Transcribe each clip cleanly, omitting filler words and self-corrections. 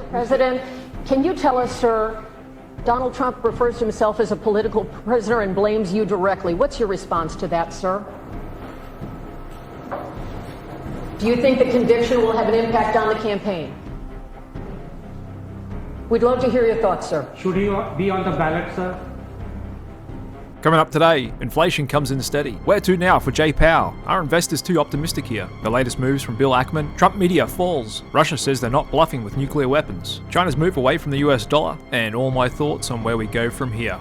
President, can you tell us, sir, Donald Trump refers to himself as a political prisoner and blames you directly. What's your response to that, sir? Do you think the conviction will have an impact on the campaign? We'd love to hear your thoughts, sir. Should he be on the ballot, sir? Coming up today, inflation comes in steady. Where to now for Jay Powell? Are investors too optimistic here? The latest moves from Bill Ackman. Trump media falls. Russia says they're not bluffing with nuclear weapons. China's move away from the US dollar. And all my thoughts on where we go from here.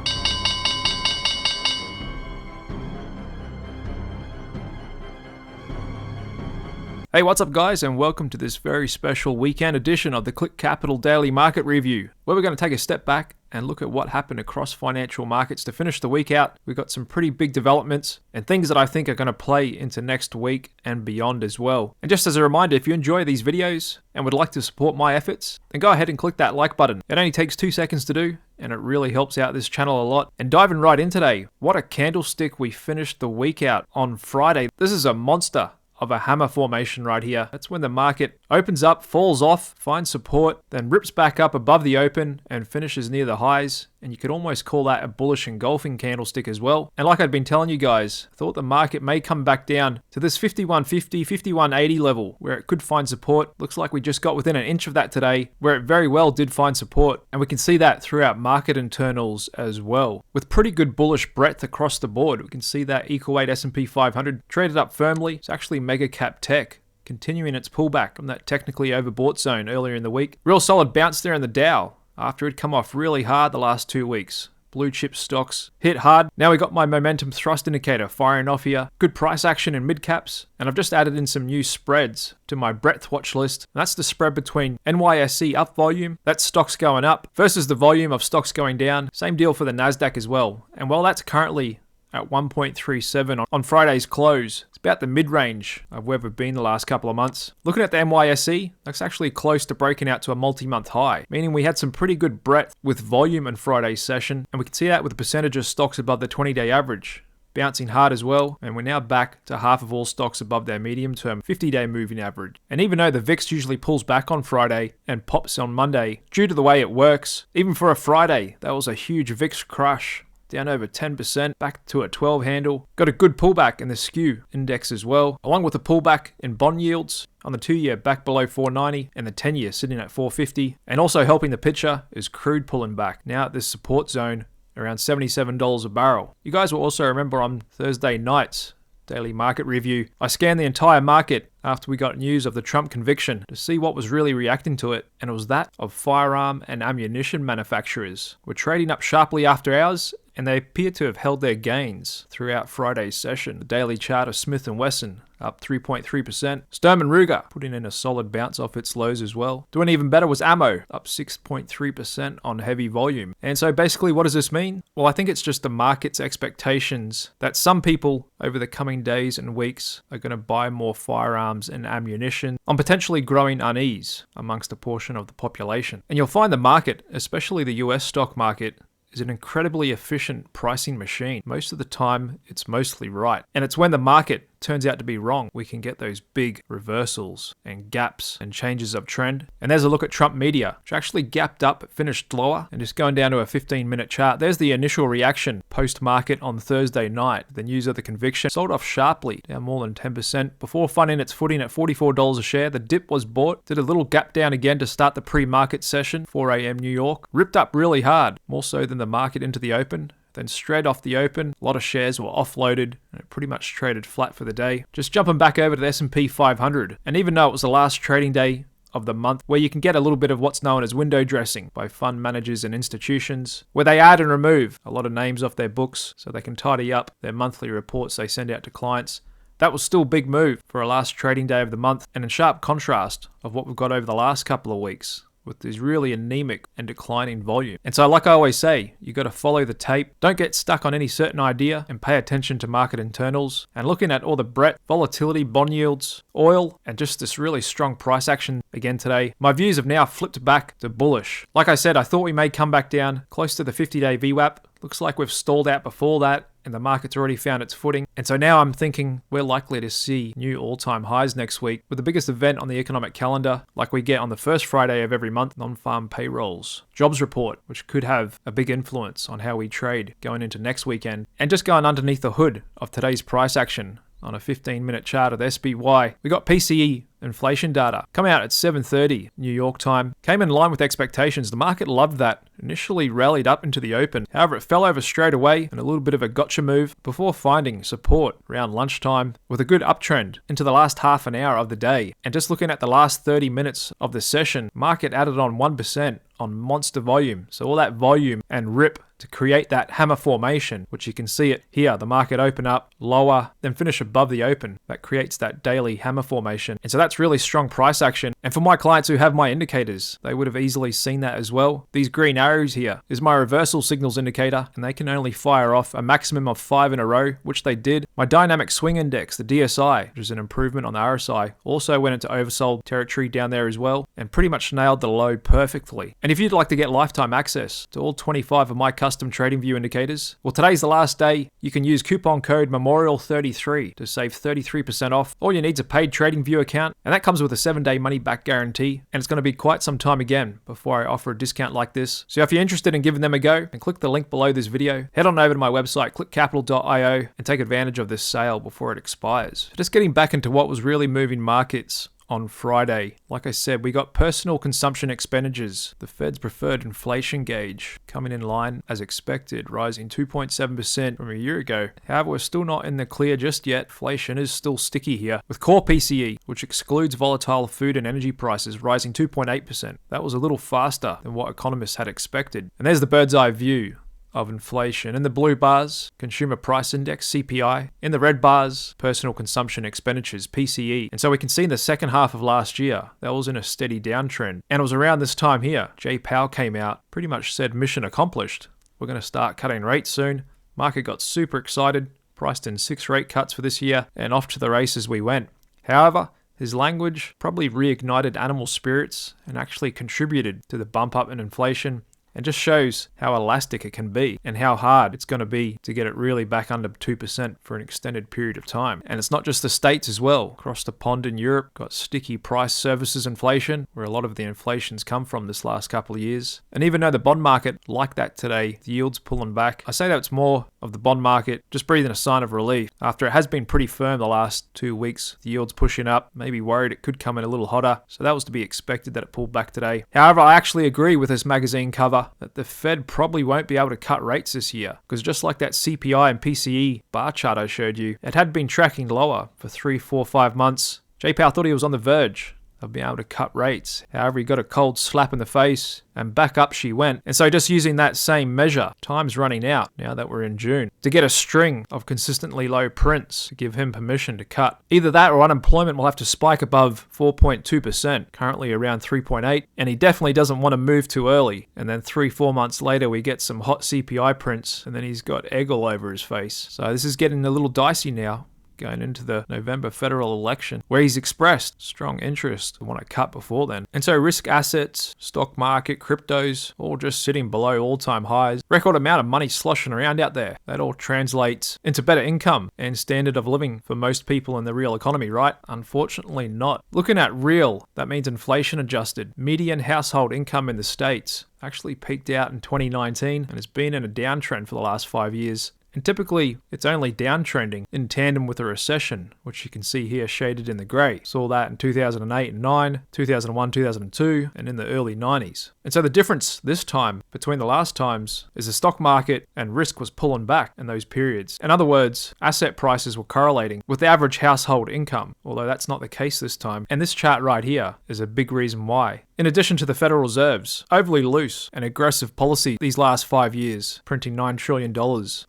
Hey, what's up guys, and welcome to this very special weekend edition of the Click Capital Daily Market Review, where we're going to take a step back and look at what happened across financial markets to finish the week out. We've got some pretty big developments and things that I think are going to play into next week and beyond as well. And just as a reminder, if you enjoy these videos and would like to support my efforts, then go ahead and click that like button. It only takes 2 seconds to do, and it really helps out this channel a lot. And diving right in today, what a candlestick we finished the week out on Friday. This is a monster of a hammer formation right here. That's when the market opens up, falls off, finds support, then rips back up above the open and finishes near the highs. And you could almost call that a bullish engulfing candlestick as well. And like I'd been telling you guys, I thought the market may come back down to this 5150, 5180 level where it could find support. Looks like we just got within an inch of that today, where it very well did find support. And we can see that throughout market internals as well. With pretty good bullish breadth across the board, we can see that equal weight S&P 500 traded up firmly. It's actually mega cap tech continuing its pullback from that technically overbought zone earlier in the week. Real solid bounce there in the Dow after it'd come off really hard the last 2 weeks. Blue chip stocks hit hard. Now we got my momentum thrust indicator firing off here. Good price action in mid caps. And I've just added in some new spreads to my breadth watch list. And that's the spread between NYSE up volume, that's stocks going up, versus the volume of stocks going down. Same deal for the NASDAQ as well. And while that's currently at 1.37 on Friday's close, it's about the mid-range of where we've been the last couple of months. Looking at the NYSE, that's actually close to breaking out to a multi-month high, meaning we had some pretty good breadth with volume in Friday's session, and we can see that with the percentage of stocks above the 20-day average bouncing hard as well, and we're now back to half of all stocks above their medium-term 50-day moving average. And even though the VIX usually pulls back on Friday and pops on Monday, due to the way it works, even for a Friday, that was a huge VIX crush, down over 10%, back to a 12 handle. Got a good pullback in the SKU index as well, along with a pullback in bond yields on the 2-year back below 490 and the 10-year sitting at 450. And also helping the picture is crude pulling back, now at this support zone around $77 a barrel. You guys will also remember on Thursday night's daily market review, I scanned the entire market after we got news of the Trump conviction to see what was really reacting to it, and it was that of firearm and ammunition manufacturers. We're trading up sharply after hours, and they appear to have held their gains throughout Friday's session. The daily chart of Smith & Wesson up 3.3%. Sturm & Ruger putting in a solid bounce off its lows as well. Doing even better was ammo, up 6.3% on heavy volume. And so basically what does this mean? Well, I think it's just the market's expectations that some people over the coming days and weeks are going to buy more firearms and ammunition on potentially growing unease amongst a portion of the population. And you'll find the market, especially the US stock market, is an incredibly efficient pricing machine. Most of the time, it's mostly right. And it's when the market turns out to be wrong, we can get those big reversals and gaps and changes of trend. And there's a look at Trump media, which actually gapped up, finished lower, and just going down to a 15-minute chart. There's the initial reaction post-market on Thursday night. The news of the conviction sold off sharply, down more than 10%, before finding its footing at $44 a share. The dip was bought, did a little gap down again to start the pre-market session, 4 a.m. New York, ripped up really hard, more so than the market into the open. Then straight off the open, a lot of shares were offloaded and it pretty much traded flat for the day. Just jumping back over to the S&P 500. And even though it was the last trading day of the month, where you can get a little bit of what's known as window dressing by fund managers and institutions, where they add and remove a lot of names off their books so they can tidy up their monthly reports they send out to clients. That was still a big move for a last trading day of the month, and in sharp contrast of what we've got over the last couple of weeks, with this really anemic and declining volume. And so like I always say, you got to follow the tape. Don't get stuck on any certain idea and pay attention to market internals. And looking at all the breadth, volatility, bond yields, oil, and just this really strong price action again today, my views have now flipped back to bullish. Like I said, I thought we may come back down close to the 50-day VWAP. Looks like we've stalled out before that and the market's already found its footing. And so now I'm thinking we're likely to see new all-time highs next week, with the biggest event on the economic calendar, like we get on the first Friday of every month, non-farm payrolls, jobs report, which could have a big influence on how we trade going into next weekend. And just going underneath the hood of today's price action on a 15-minute chart of the SPY, we got PCE inflation data come out at 7:30 New York time. Came in line with expectations. The market loved that. Initially rallied up into the open. However, it fell over straight away in a little bit of a gotcha move before finding support around lunchtime with a good uptrend into the last half an hour of the day. And just looking at the last 30 minutes of the session, market added on 1% on monster volume. So all that volume and rip to create that hammer formation, which you can see it here. The market open up lower, then finish above the open. That creates that daily hammer formation. And so that's really strong price action. And for my clients who have my indicators, they would have easily seen that as well. These green arrows here is my reversal signals indicator, and they can only fire off a maximum of 5 in a row, which they did. My dynamic swing index, the DSI, which is an improvement on the RSI, also went into oversold territory down there as well, and pretty much nailed the low perfectly. And if you'd like to get lifetime access to all 25 of my custom TradingView indicators, well, today's the last day. You can use coupon code MEMORIAL33 to save 33% off. All you need is a paid TradingView account, and that comes with a 7-day money-back guarantee, and it's going to be quite some time again before I offer a discount like this. So if you're interested in giving them a go, then click the link below this video, head on over to my website, clickcapital.io, and take advantage of this sale before it expires. Just getting back into what was really moving markets on Friday. Like I said, we got personal consumption expenditures, the Fed's preferred inflation gauge, coming in line as expected, rising 2.7% from a year ago. However, we're still not in the clear just yet. Inflation is still sticky here, with core PCE, which excludes volatile food and energy prices, rising 2.8%. That was a little faster than what economists had expected. And there's the bird's eye view of inflation. In the blue bars, consumer price index, CPI. In the red bars, personal consumption expenditures, PCE. And so we can see in the second half of last year, that was in a steady downtrend. And it was around this time here, Jay Powell came out, pretty much said mission accomplished. We're going to start cutting rates soon. Market got super excited, priced in 6 rate cuts for this year, and off to the races we went. However, his language probably reignited animal spirits and actually contributed to the bump up in inflation, and just shows how elastic it can be and how hard it's going to be to get it really back under 2% for an extended period of time. And it's not just the States as well. Across the pond in Europe, got sticky price services inflation, where a lot of the inflation's come from this last couple of years. And even though the bond market like that today, the yield's pulling back, I say that it's more of the bond market just breathing a sign of relief. After it has been pretty firm the last 2 weeks, the yield's pushing up, maybe worried it could come in a little hotter. So that was to be expected that it pulled back today. However, I actually agree with this magazine cover that the Fed probably won't be able to cut rates this year, because just like that CPI and PCE bar chart I showed you, it had been tracking lower for 3, 4, 5 months. Jay Powell thought he was on the verge of being able to cut rates. However, he got a cold slap in the face and back up she went. And so just using that same measure, time's running out now that we're in June, to get a string of consistently low prints to give him permission to cut. Either that or unemployment will have to spike above 4.2%, currently around 3.8, and he definitely doesn't want to move too early. And then 3-4 months later, we get some hot CPI prints, and then he's got egg all over his face. So this is getting a little dicey now, going into the November federal election, where he's expressed strong interest to want to cut before then. And so risk assets, stock market, cryptos, all just sitting below all-time highs. Record amount of money sloshing around out there. That all translates into better income and standard of living for most people in the real economy, right? Unfortunately not. Looking at real, that means inflation adjusted. Median household income in the States actually peaked out in 2019 and has been in a downtrend for the last 5 years. And typically, it's only downtrending in tandem with a recession, which you can see here shaded in the grey. Saw that in 2008 and 9, 2001, 2002, and in the early 90s. And so the difference this time between the last times is the stock market and risk was pulling back in those periods. In other words, asset prices were correlating with the average household income, although that's not the case this time. And this chart right here is a big reason why. In addition to the Federal Reserve's overly loose and aggressive policy these last 5 years, printing $9 trillion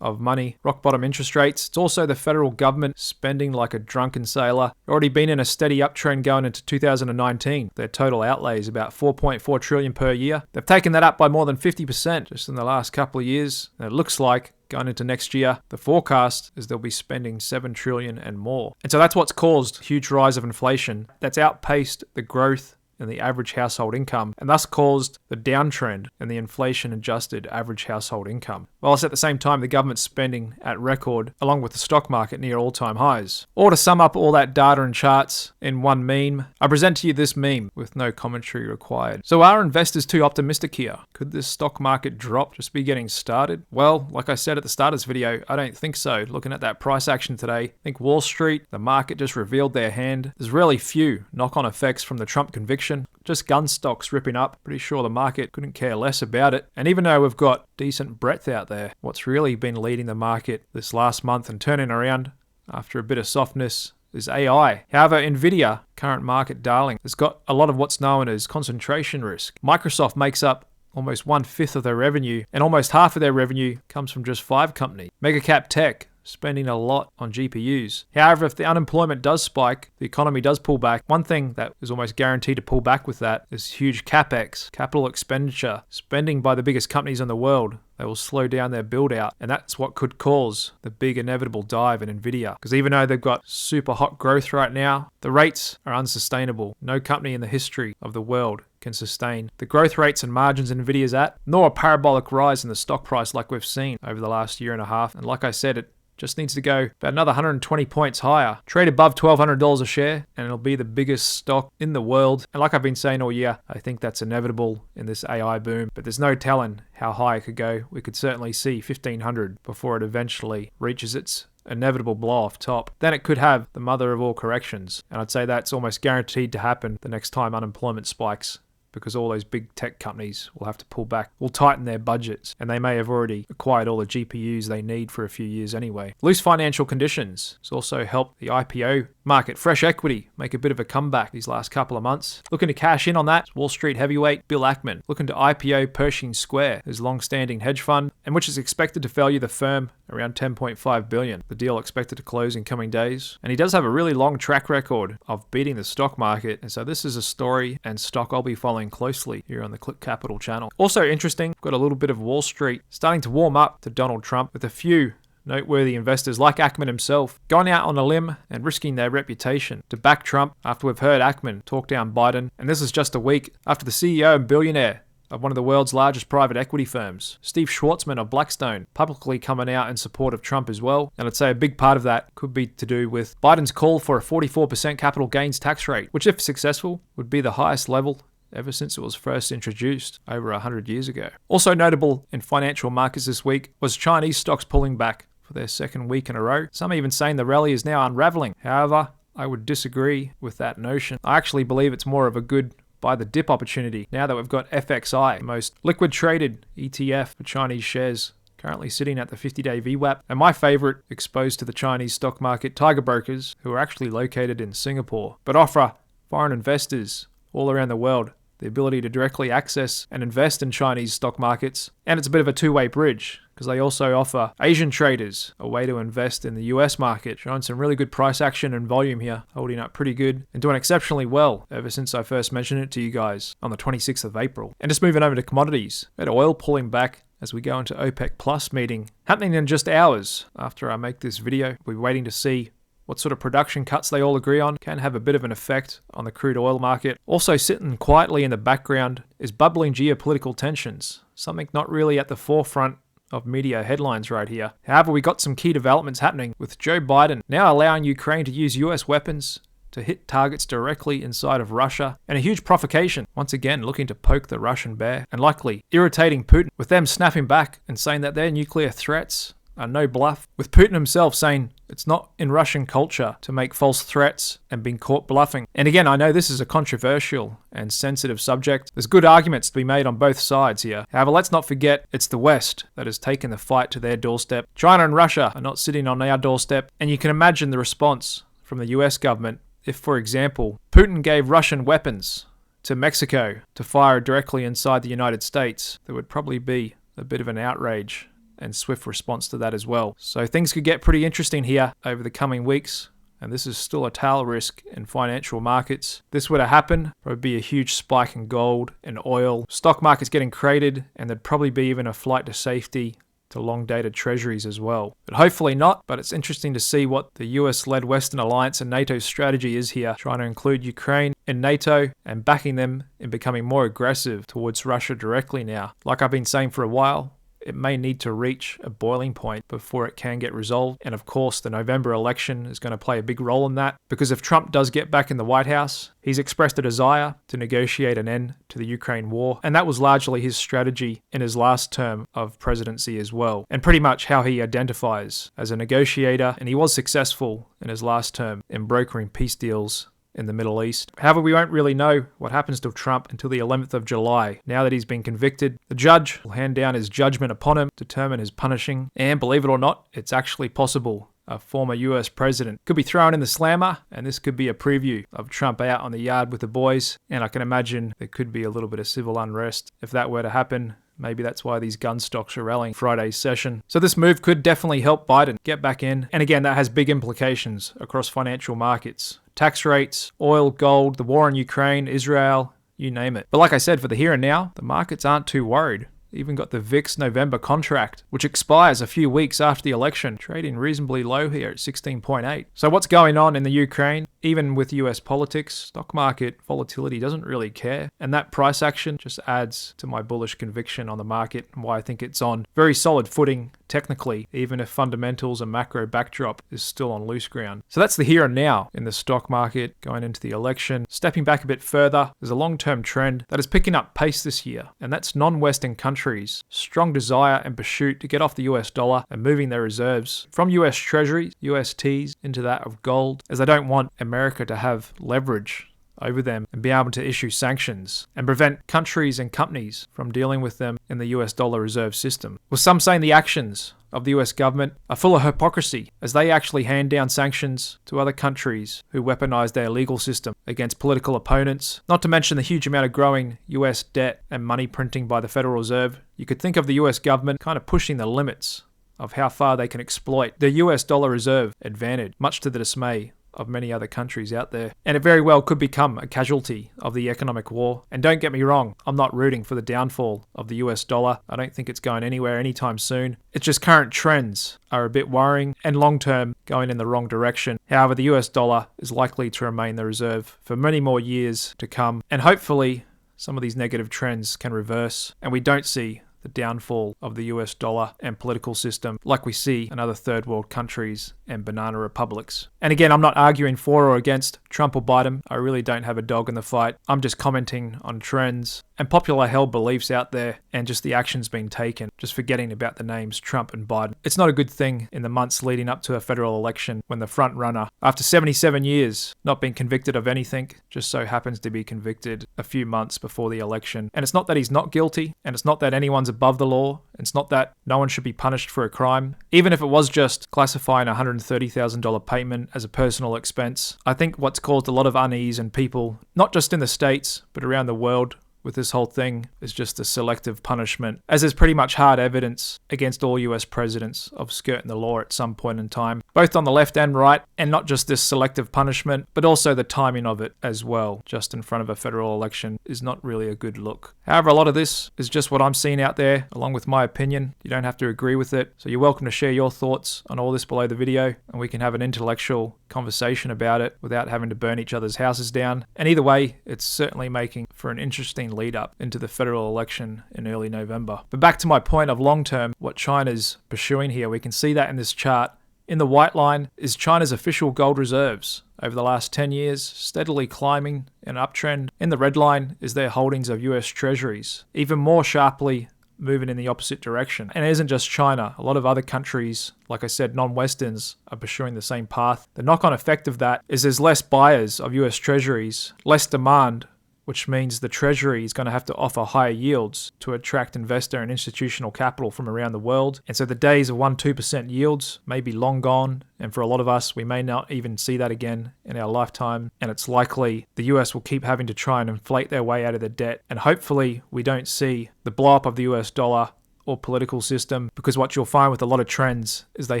of money, rock bottom interest rates, it's also the federal government spending like a drunken sailor. Already been in a steady uptrend going into 2019. Their total outlay is about $4.4 trillion per year. They've taken that up by more than 50% just in the last couple of years. And it looks like going into next year, the forecast is they'll be spending $7 trillion and more. And so that's what's caused a huge rise of inflation that's outpaced the growth in the average household income, and thus caused the downtrend in the inflation-adjusted average household income. Whilst at the same time, the government's spending at record, along with the stock market near all-time highs. Or to sum up all that data and charts in one meme, I present to you this meme with no commentary required. So are investors too optimistic here? Could this stock market drop just be getting started? Well, like I said at the start of this video, I don't think so. Looking at that price action today, I think Wall Street, the market just revealed their hand. There's really few knock-on effects from the Trump conviction. Just gun stocks ripping up. Pretty sure the market couldn't care less about it. And even though we've got decent breadth out there, what's really been leading the market this last month and turning around after a bit of softness is AI. However, NVDA, current market darling, has got a lot of what's known as concentration risk. Microsoft makes up almost 1/5 of their revenue, and almost half of their revenue comes from just 5 companies. Mega cap tech, spending a lot on GPUs. However, if the unemployment does spike, the economy does pull back, one thing that is almost guaranteed to pull back with that is huge capex, capital expenditure, spending by the biggest companies in the world. They will slow down their build out, and that's what could cause the big inevitable dive in NVIDIA. Because even though they've got super hot growth right now, the rates are unsustainable. No company in the history of the world can sustain the growth rates and margins NVIDIA's at, nor a parabolic rise in the stock price like we've seen over the last year and a half. And like I said, it just needs to go about another 120 points higher. Trade above $1,200 a share, and it'll be the biggest stock in the world. And like I've been saying all year, I think that's inevitable in this AI boom. But there's no telling how high it could go. We could certainly see 1,500 before it eventually reaches its inevitable blow off top. Then it could have the mother of all corrections. And I'd say that's almost guaranteed to happen the next time unemployment spikes, because all those big tech companies will have to pull back, will tighten their budgets, and they may have already acquired all the GPUs they need for a few years anyway. Loose financial conditions has also helped the IPO market. Fresh equity make a bit of a comeback these last couple of months. Looking to cash in on that, Wall Street heavyweight Bill Ackman, looking to IPO Pershing Square, his long-standing hedge fund, and which is expected to value the firm around $10.5 billion. The deal expected to close in coming days. And he does have a really long track record of beating the stock market, and so this is a story and stock I'll be following closely here on the Click Capital channel. Also interesting, got a little bit of Wall Street starting to warm up to Donald Trump, with a few noteworthy investors like Ackman himself going out on a limb and risking their reputation to back Trump after we've heard Ackman talk down Biden. And this is just a week after the CEO and billionaire of one of the world's largest private equity firms, Steve Schwartzman of Blackstone, publicly coming out in support of Trump as well. And I'd say a big part of that could be to do with Biden's call for a 44% capital gains tax rate, which if successful would be the highest level ever since it was first introduced over 100 years ago. Also notable in financial markets this week was Chinese stocks pulling back for their second week in a row. Some even saying the rally is now unraveling. However, I would disagree with that notion. I actually believe it's more of a good buy the dip opportunity now that we've got FXI, the most liquid traded ETF for Chinese shares, currently sitting at the 50-day VWAP. And my favorite, exposed to the Chinese stock market, Tiger Brokers, who are actually located in Singapore, but offer foreign investors all around the world the ability to directly access and invest in Chinese stock markets. And it's a bit of a two-way bridge, because they also offer Asian traders a way to invest in the US market, showing some really good price action and volume here, holding up pretty good and doing exceptionally well ever since I first mentioned it to you guys on the 26th of April. And just moving over to commodities, we had oil pulling back as we go into OPEC Plus meeting, happening in just hours after I make this video. We're waiting to see what sort of production cuts they all agree on. Can have a bit of an effect on the crude oil market. Also sitting quietly in the background is bubbling geopolitical tensions, something not really at the forefront of media headlines right here. However, we got some key developments happening, with Joe Biden now allowing Ukraine to use US weapons to hit targets directly inside of Russia, and a huge provocation, once again looking to poke the Russian bear and likely irritating Putin, with them snapping back and saying that their nuclear threats are no bluff, with Putin himself saying it's not in Russian culture to make false threats and being caught bluffing. And again, I know this is a controversial and sensitive subject. There's good arguments to be made on both sides here. However, let's not forget it's the West that has taken the fight to their doorstep. China and Russia are not sitting on our doorstep, and you can imagine the response from the US government if, for example, Putin gave Russian weapons to Mexico to fire directly inside the United States. There would probably be a bit of an outrage and swift response to that as well. So things could get pretty interesting here over the coming weeks, and this is still a tail risk in financial markets. This were to happen, probably be a huge spike in gold and oil. Stock markets getting created, and there'd probably be even a flight to safety to long-dated treasuries as well. But hopefully not, but it's interesting to see what the US-led Western Alliance and NATO's strategy is here, trying to include Ukraine in NATO and backing them in becoming more aggressive towards Russia directly now. Like I've been saying for a while, it may need to reach a boiling point before it can get resolved. And of course, the November election is going to play a big role in that, because if Trump does get back in the White House, he's expressed a desire to negotiate an end to the Ukraine war. And that was largely his strategy in his last term of presidency as well, and pretty much how he identifies as a negotiator. And he was successful in his last term in brokering peace deals in the Middle East. However, we won't really know what happens to Trump until the 11th of July. Now that he's been convicted, the judge will hand down his judgment upon him, determine his punishing, and believe it or not, it's actually possible a former US president could be thrown in the slammer, and this could be a preview of Trump out on the yard with the boys. And I can imagine there could be a little bit of civil unrest if that were to happen. Maybe that's why these gun stocks are rallying Friday's session. So this move could definitely help Biden get back in. And again, that has big implications across financial markets. Tax rates, oil, gold, the war in Ukraine, Israel, you name it. But like I said, for the here and now, the markets aren't too worried. Even got the VIX November contract, which expires a few weeks after the election, trading reasonably low here at 16.8. So what's going on in the Ukraine? Even with US politics, stock market volatility doesn't really care. And that price action just adds to my bullish conviction on the market and why I think it's on very solid footing technically, even if fundamentals and macro backdrop is still on loose ground. So that's the here and now in the stock market going into the election. Stepping back a bit further, there's a long-term trend that is picking up pace this year, and that's non-Western countries' strong desire and pursuit to get off the US dollar and moving their reserves from US treasuries, USTs, into that of gold, as they don't want America to have leverage over them and be able to issue sanctions and prevent countries and companies from dealing with them in the US dollar reserve system. With some saying the actions of the US government are full of hypocrisy, as they actually hand down sanctions to other countries who weaponize their legal system against political opponents, not to mention the huge amount of growing US debt and money printing by the Federal Reserve. You could think of the US government kind of pushing the limits of how far they can exploit the US dollar reserve advantage, much to the dismay of many other countries out there. And it very well could become a casualty of the economic war. And don't get me wrong, I'm not rooting for the downfall of the US dollar. I don't think it's going anywhere anytime soon. It's just current trends are a bit worrying and long-term going in the wrong direction. However, the US dollar is likely to remain the reserve for many more years to come. And hopefully some of these negative trends can reverse and we don't see the downfall of the US dollar and political system like we see in other third world countries and banana republics. And again, I'm not arguing for or against Trump or Biden. I really don't have a dog in the fight. I'm just commenting on trends and popular held beliefs out there and just the actions being taken, just forgetting about the names Trump and Biden. It's not a good thing in the months leading up to a federal election when the front runner, after 77 years not being convicted of anything, just so happens to be convicted a few months before the election. And it's not that he's not guilty, and it's not that anyone's above the law. It's not that no one should be punished for a crime. Even if it was just classifying a $130,000 payment as a personal expense, I think what's caused a lot of unease in people, not just in the States, but around the world, with this whole thing is just a selective punishment, as there's pretty much hard evidence against all US presidents of skirting the law at some point in time, both on the left and right, and not just this selective punishment, but also the timing of it as well, just in front of a federal election, is not really a good look. However, a lot of this is just what I'm seeing out there, along with my opinion. You don't have to agree with it, so you're welcome to share your thoughts on all this below the video, and we can have an intellectual conversation about it without having to burn each other's houses down. And either way, it's certainly making for an interesting lead up into the federal election in early November. But back to my point of long term, what China's pursuing here, we can see that in this chart. In the white line is China's official gold reserves over the last 10 years, steadily climbing in an uptrend. In the red line is their holdings of US treasuries, even more sharply moving in the opposite direction. And it isn't just China. A lot of other countries, like I said, non-Westerns, are pursuing the same path. The knock-on effect of that is there's less buyers of US treasuries, less demand, which means the Treasury is going to have to offer higher yields to attract investor and institutional capital from around the world. And so the days of 1-2% yields may be long gone. And for a lot of us, we may not even see that again in our lifetime. And it's likely the US will keep having to try and inflate their way out of the debt. And hopefully we don't see the blow up of the US dollar or political system, because what you'll find with a lot of trends is they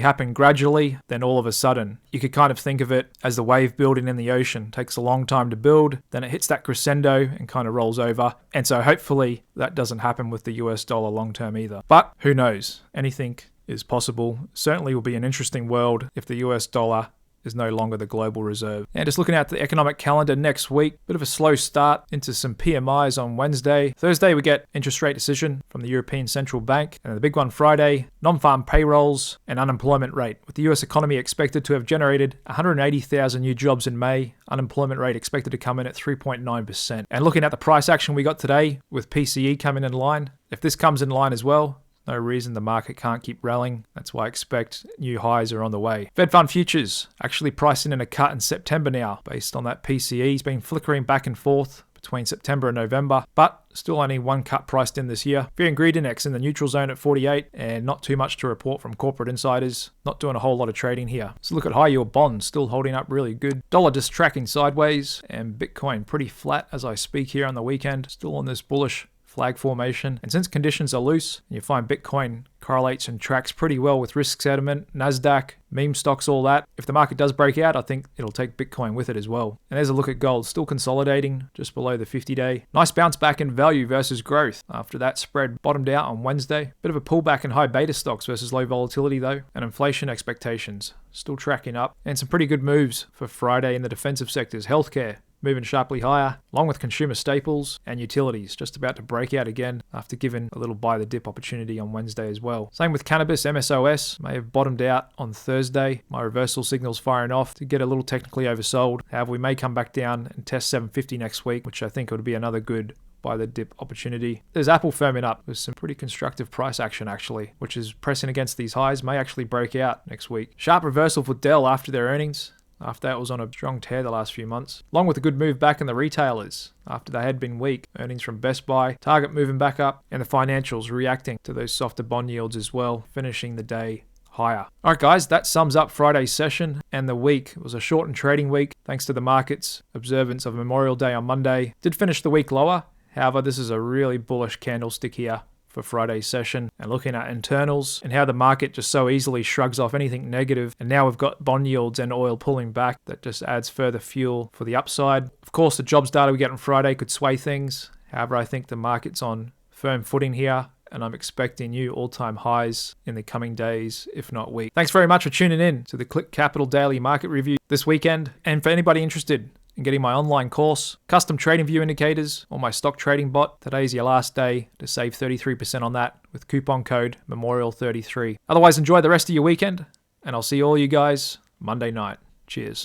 happen gradually, then all of a sudden. You could kind of think of it as the wave building in the ocean. It takes a long time to build, then it hits that crescendo and kind of rolls over. And so hopefully that doesn't happen with the US dollar long term either. But who knows? Anything is possible. Certainly will be an interesting world if the US dollar is no longer the global reserve. And just looking at the economic calendar next week, bit of a slow start into some PMIs on Wednesday. Thursday, we get interest rate decision from the European Central Bank. And the big one Friday, non-farm payrolls and unemployment rate. With the US economy expected to have generated 180,000 new jobs in May, unemployment rate expected to come in at 3.9%. And looking at the price action we got today with PCE coming in line, if this comes in line as well, no reason the market can't keep rallying. That's why I expect new highs are on the way. Fed Fund futures actually pricing in a cut in September now, based on that PCE. It's been flickering back and forth between September and November, but still only one cut priced in this year. Fear and Greed Index in the neutral zone at 48, and not too much to report from corporate insiders. Not doing a whole lot of trading here. So look at high yield bonds, still holding up really good. Dollar just tracking sideways, and Bitcoin pretty flat as I speak here on the weekend. Still on this bullish flag formation. And since conditions are loose, you find Bitcoin correlates and tracks pretty well with risk sentiment, NASDAQ, meme stocks, all that. If the market does break out, I think it'll take Bitcoin with it as well. And there's a look at gold, still consolidating just below the 50-day. Nice bounce back in value versus growth after that spread bottomed out on Wednesday. Bit of a pullback in high beta stocks versus low volatility though, and inflation expectations still tracking up. And some pretty good moves for Friday in the defensive sectors. Healthcare moving sharply higher, along with consumer staples and utilities, just about to break out again after giving a little buy the dip opportunity on Wednesday as well. Same with cannabis, MSOS may have bottomed out on Thursday. My reversal signal's firing off to get a little technically oversold. However, we may come back down and test 750 next week, which I think would be another good buy the dip opportunity. There's Apple firming up with some pretty constructive price action actually, which is pressing against these highs, may actually break out next week. Sharp reversal for Dell after their earnings. After that was on a strong tear the last few months, along with a good move back in the retailers after they had been weak. Earnings from Best Buy, Target moving back up, and the financials reacting to those softer bond yields as well, finishing the day higher. All right, guys, that sums up Friday's session and the week. It was a shortened trading week thanks to the market's observance of Memorial Day on Monday. Did finish the week lower. However, this is a really bullish candlestick here for Friday's session, and looking at internals and how the market just so easily shrugs off anything negative. And now we've got bond yields and oil pulling back. That just adds further fuel for the upside. Of course, the jobs data we get on Friday could sway things. However, I think the market's on firm footing here, and I'm expecting new all-time highs in the coming days, if not weeks. Thanks very much for tuning in to the Click Capital Daily Market Review this weekend. And for anybody interested in getting my online course, custom TradingView indicators, or my stock trading bot, today's your last day to save 33% on that with coupon code Memorial33. Otherwise, enjoy the rest of your weekend, and I'll see all you guys Monday night. Cheers.